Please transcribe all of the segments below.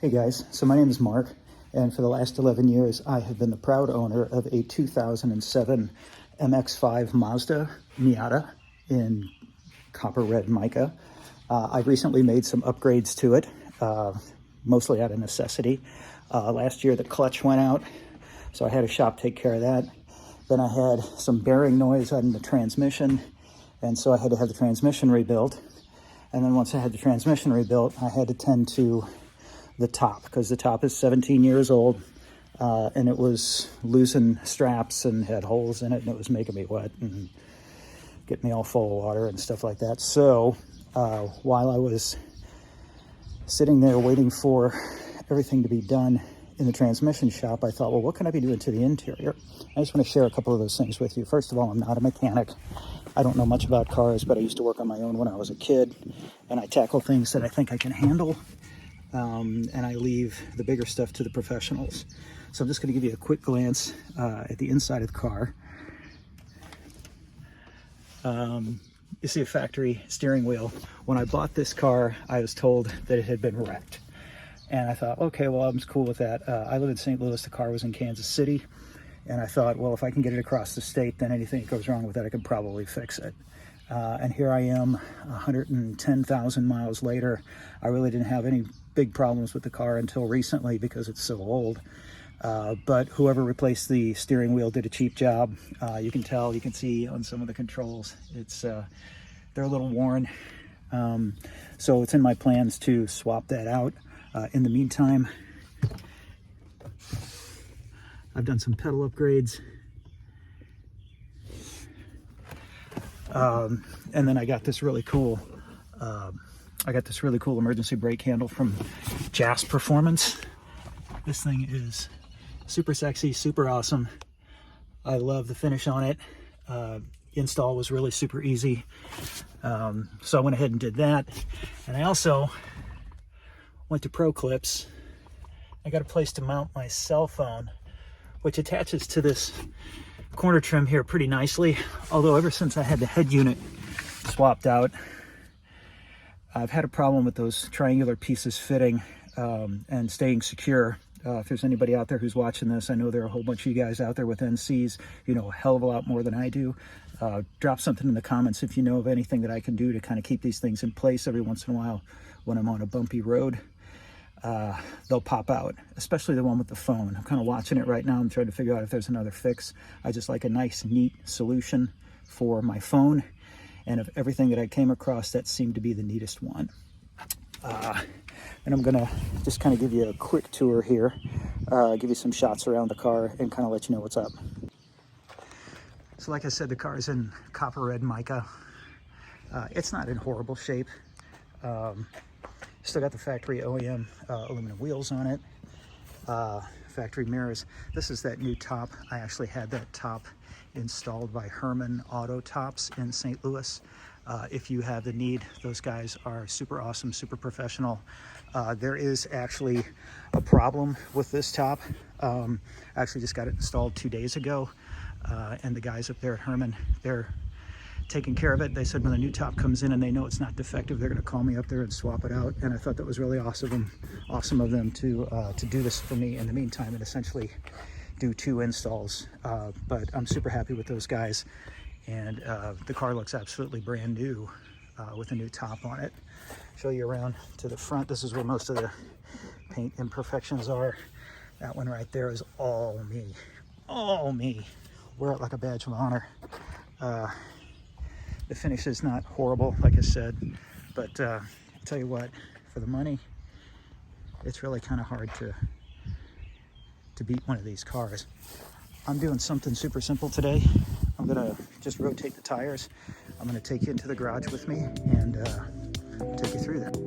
Hey guys, so my name is Mark, and for the last 11 years I have been the proud owner of a 2007 MX-5 Mazda Miata in copper red mica. I recently made some upgrades to it, mostly out of necessity. Last year the clutch went out, so I had a shop take care of that. Then I had some bearing noise on the transmission, and so I had to have the transmission rebuilt. And then once I had the transmission rebuilt, I had to tend to the top, because the top is 17 years old, and it was losing straps and had holes in it, and it was making me wet and getting me all full of water and stuff like that. So while I was sitting there waiting for everything to be done in the transmission shop, I thought, well, what can I be doing to the interior? I just want to share a couple of those things with you. First of all, I'm not a mechanic. I don't know much about cars, but I used to work on my own when I was a kid, and I tackle things that I think I can handle. And I leave the bigger stuff to the professionals. So I'm just going to give you a quick glance at the inside of the car. You see a factory steering wheel. When I bought this car, I was told that it had been wrecked. And I thought, okay, well, I'm cool with that. I live in St. Louis. The car was in Kansas City. And I thought, well, if I can get it across the state, then anything that goes wrong with it, I could probably fix it. And here I am, 110,000 miles later. I really didn't have any big problems with the car until recently because it's so old. But whoever replaced the steering wheel did a cheap job. You can tell, you can see on some of the controls, they're a little worn. So it's in my plans to swap that out. In the meantime, I've done some pedal upgrades. And then I got this really cool emergency brake handle from Jass Performance. This thing is super sexy, super awesome. I love the finish on it. Install was really super easy. So I went ahead and did that. And I also went to ProClips. I got a place to mount my cell phone, which attaches to this corner trim here pretty nicely. Although ever since I had the head unit swapped out, I've had a problem with those triangular pieces fitting and staying secure. If there's anybody out there who's watching this, I know there are a whole bunch of you guys out there with NCs, you know a hell of a lot more than I do. Drop something in the comments if you know of anything that I can do to kind of keep these things in place every once in a while when I'm on a bumpy road. They'll pop out, especially the one with the phone. I'm kind of watching it right now. I'm trying to figure out if there's another fix. I just like a nice, neat solution for my phone. And of everything that I came across, that seemed to be the neatest one. And I'm gonna just kind of give you a quick tour here, give you some shots around the car and kind of let you know what's up. So like I said, the car is in copper red mica. It's not in horrible shape. Still got the factory OEM aluminum wheels on it, factory mirrors. This is that new top. I actually had that top installed by Herman Auto Tops in St. Louis. If you have the need, those guys are super awesome, super professional. There is actually a problem with this top. I actually just got it installed 2 days ago, and the guys up there at Herman, they're taking care of it. They said when the new top comes in and they know it's not defective, they're going to call me up there and swap it out. And I thought that was really awesome of them to do this for me in the meantime and essentially do 2 installs. But I'm super happy with those guys, and the car looks absolutely brand new with a new top on it. Show you around to the front. This is where most of the paint imperfections are. That one right there is all me. All me. Wear it like a badge of honor. The finish is not horrible, like I said, but I'll tell you what, for the money, it's really kind of hard to beat one of these cars. I'm doing something super simple today. I'm gonna just rotate the tires. I'm gonna take you into the garage with me and take you through that.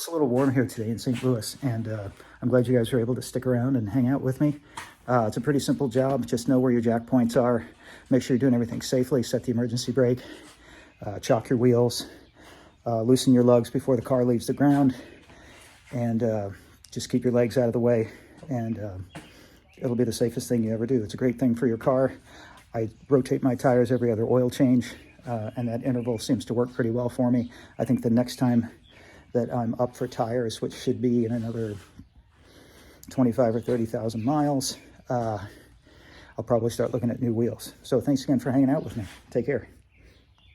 It's a little warm here today in St. Louis, and I'm glad you guys were able to stick around and hang out with me. It's a pretty simple job. Just know where your jack points are. Make sure you're doing everything safely. Set the emergency brake. Chock your wheels. Loosen your lugs before the car leaves the ground. And just keep your legs out of the way. And it'll be the safest thing you ever do. It's a great thing for your car. I rotate my tires every other oil change, and that interval seems to work pretty well for me. I think the next time that I'm up for tires, which should be in another 25 or 30,000 miles, I'll probably start looking at new wheels. So thanks again for hanging out with me. Take care.